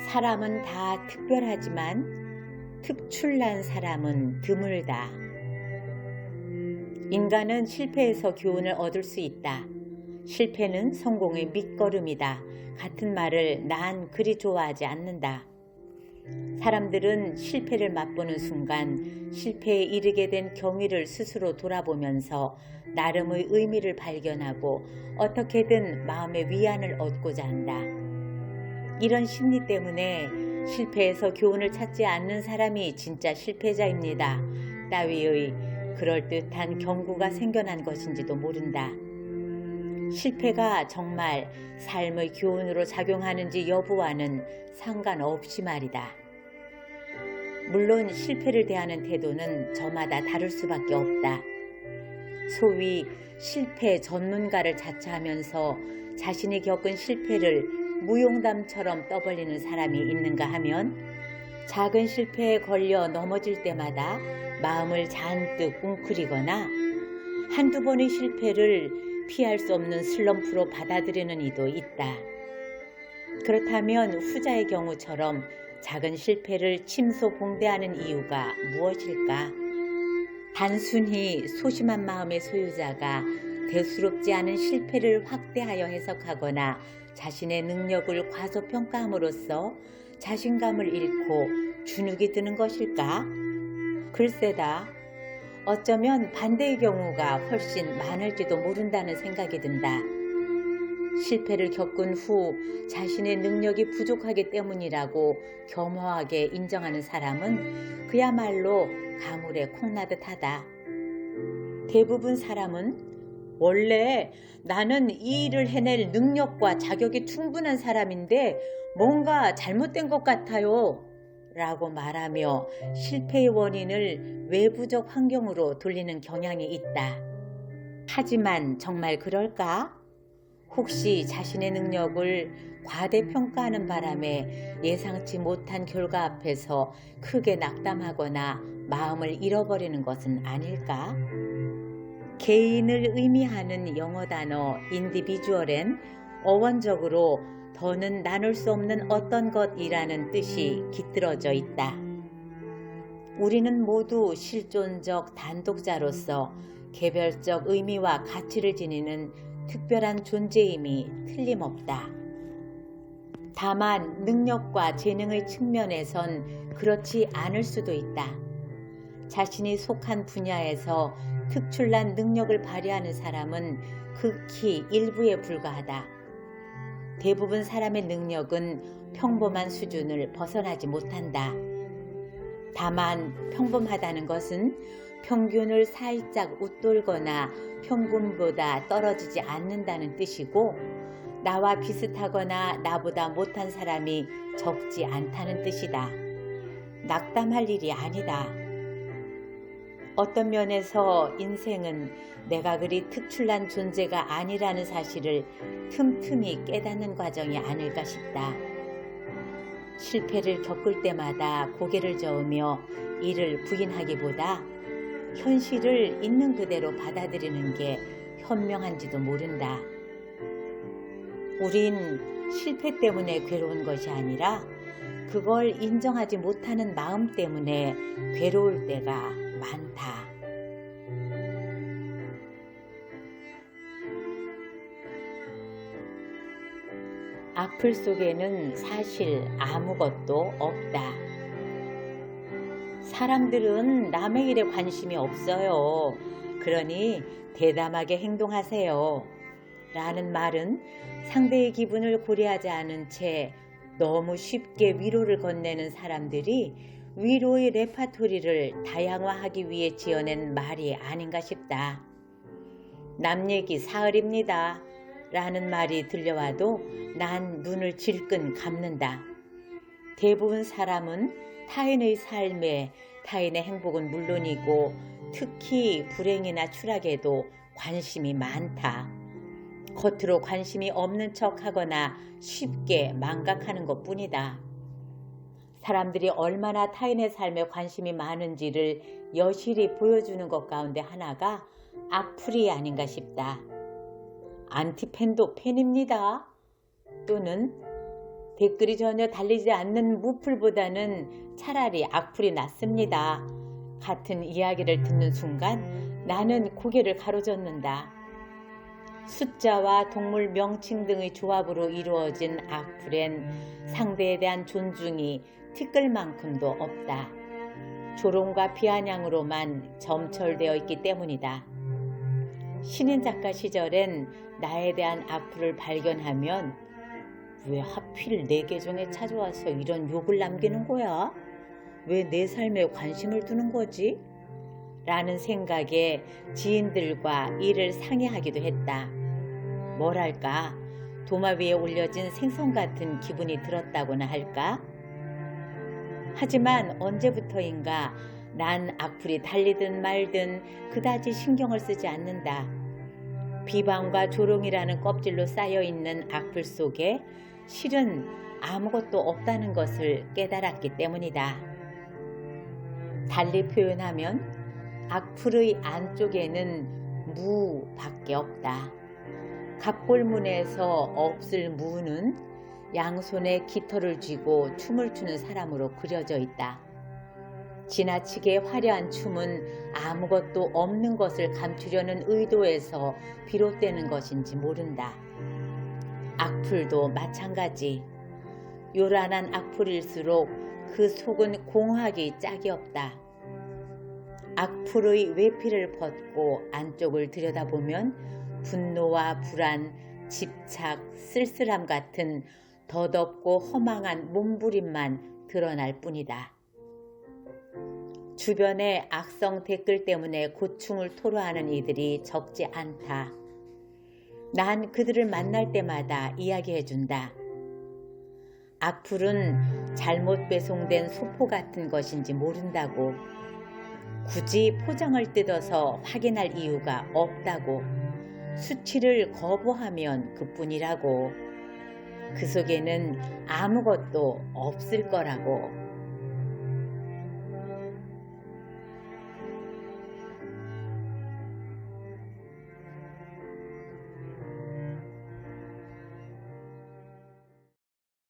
사람은 다 특별하지만 특출난 사람은 드물다. 인간은 실패에서 교훈을 얻을 수 있다. 실패는 성공의 밑거름이다. 같은 말을 난 그리 좋아하지 않는다. 사람들은 실패를 맛보는 순간 실패에 이르게 된 경위를 스스로 돌아보면서 나름의 의미를 발견하고 어떻게든 마음의 위안을 얻고자 한다. 이런 심리 때문에 실패에서 교훈을 찾지 않는 사람이 진짜 실패자입니다. 따위의 그럴듯한 경고가 생겨난 것인지도 모른다. 실패가 정말 삶의 교훈으로 작용하는지 여부와는 상관없이 말이다. 물론 실패를 대하는 태도는 저마다 다를 수밖에 없다. 소위 실패 전문가를 자처하면서 자신이 겪은 실패를 무용담처럼 떠벌리는 사람이 있는가 하면 작은 실패에 걸려 넘어질 때마다 마음을 잔뜩 웅크리거나 한두 번의 실패를 피할 수 없는 슬럼프로 받아들이는 이도 있다. 그렇다면 후자의 경우처럼 작은 실패를 침소봉대하는 이유가 무엇일까? 단순히 소심한 마음의 소유자가 대수롭지 않은 실패를 확대하여 해석하거나 자신의 능력을 과소평가함으로써 자신감을 잃고 주눅이 드는 것일까? 글쎄다. 어쩌면 반대의 경우가 훨씬 많을지도 모른다는 생각이 든다. 실패를 겪은 후 자신의 능력이 부족하기 때문이라고 겸허하게 인정하는 사람은 그야말로 가물에 콩나듯 하다. 대부분 사람은 원래 나는 이 일을 해낼 능력과 자격이 충분한 사람인데 뭔가 잘못된 것 같아요 라고 말하며 실패의 원인을 외부적 환경으로 돌리는 경향이 있다. 하지만 정말 그럴까? 혹시 자신의 능력을 과대평가하는 바람에 예상치 못한 결과 앞에서 크게 낙담하거나 마음을 잃어버리는 것은 아닐까? 개인을 의미하는 영어 단어 individual엔 어원적으로 더는 나눌 수 없는 어떤 것이라는 뜻이 깃들어져 있다. 우리는 모두 실존적 단독자로서 개별적 의미와 가치를 지니는 특별한 존재임이 틀림없다. 다만 능력과 재능의 측면에선 그렇지 않을 수도 있다. 자신이 속한 분야에서 특출난 능력을 발휘하는 사람은 극히 일부에 불과하다. 대부분 사람의 능력은 평범한 수준을 벗어나지 못한다. 다만 평범하다는 것은 평균을 살짝 웃돌거나 평균보다 떨어지지 않는다는 뜻이고 나와 비슷하거나 나보다 못한 사람이 적지 않다는 뜻이다. 낙담할 일이 아니다. 어떤 면에서 인생은 내가 그리 특출난 존재가 아니라는 사실을 틈틈이 깨닫는 과정이 아닐까 싶다. 실패를 겪을 때마다 고개를 저으며 이를 부인하기보다 현실을 있는 그대로 받아들이는 게 현명한지도 모른다. 우린 실패 때문에 괴로운 것이 아니라 그걸 인정하지 못하는 마음 때문에 괴로울 때가 많다. 악플 속에는 사실 아무것도 없다. 사람들은 남의 일에 관심이 없어요. 그러니 대담하게 행동하세요. 라는 말은 상대의 기분을 고려하지 않은 채 너무 쉽게 위로를 건네는 사람들이 위로의 레파토리를 다양화하기 위해 지어낸 말이 아닌가 싶다. 남 얘기 사흘입니다. 라는 말이 들려와도 난 눈을 질끈 감는다. 대부분 사람은 타인의 삶에 타인의 행복은 물론이고 특히 불행이나 추락에도 관심이 많다. 겉으로 관심이 없는 척하거나 쉽게 망각하는 것뿐이다. 사람들이 얼마나 타인의 삶에 관심이 많은지를 여실히 보여주는 것 가운데 하나가 악플이 아닌가 싶다. 안티팬도 팬입니다. 또는 댓글이 전혀 달리지 않는 무풀보다는 차라리 악플이 낫습니다. 같은 이야기를 듣는 순간 나는 고개를 가로젓는다. 숫자와 동물 명칭 등의 조합으로 이루어진 악플엔 상대에 대한 존중이 티끌만큼도 없다. 조롱과 비아냥으로만 점철되어 있기 때문이다. 신인 작가 시절엔 나에 대한 악플을 발견하면 왜 하필 내 계정에 찾아와서 이런 욕을 남기는 거야? 왜 내 삶에 관심을 두는 거지? 라는 생각에 지인들과 이를 상의하기도 했다. 뭐랄까, 도마 위에 올려진 생선 같은 기분이 들었다고나 할까? 하지만 언제부터인가 난 악플이 달리든 말든 그다지 신경을 쓰지 않는다. 비방과 조롱이라는 껍질로 쌓여있는 악플 속에 실은 아무것도 없다는 것을 깨달았기 때문이다. 달리 표현하면 악플의 안쪽에는 무밖에 없다. 갑골문에서 없을 무는 양손에 깃털을 쥐고 춤을 추는 사람으로 그려져 있다. 지나치게 화려한 춤은 아무것도 없는 것을 감추려는 의도에서 비롯되는 것인지 모른다. 악플도 마찬가지. 요란한 악플일수록 그 속은 공학이 짝이 없다. 악플의 외피를 벗고 안쪽을 들여다보면 분노와 불안, 집착, 쓸쓸함 같은 덧없고 허망한 몸부림만 드러날 뿐이다. 주변에 악성 댓글 때문에 고충을 토로하는 이들이 적지 않다. 난 그들을 만날 때마다 이야기해준다. 악플은 잘못 배송된 소포 같은 것인지 모른다고. 굳이 포장을 뜯어서 확인할 이유가 없다고. 수치를 거부하면 그뿐이라고. 그 속에는 아무것도 없을 거라고.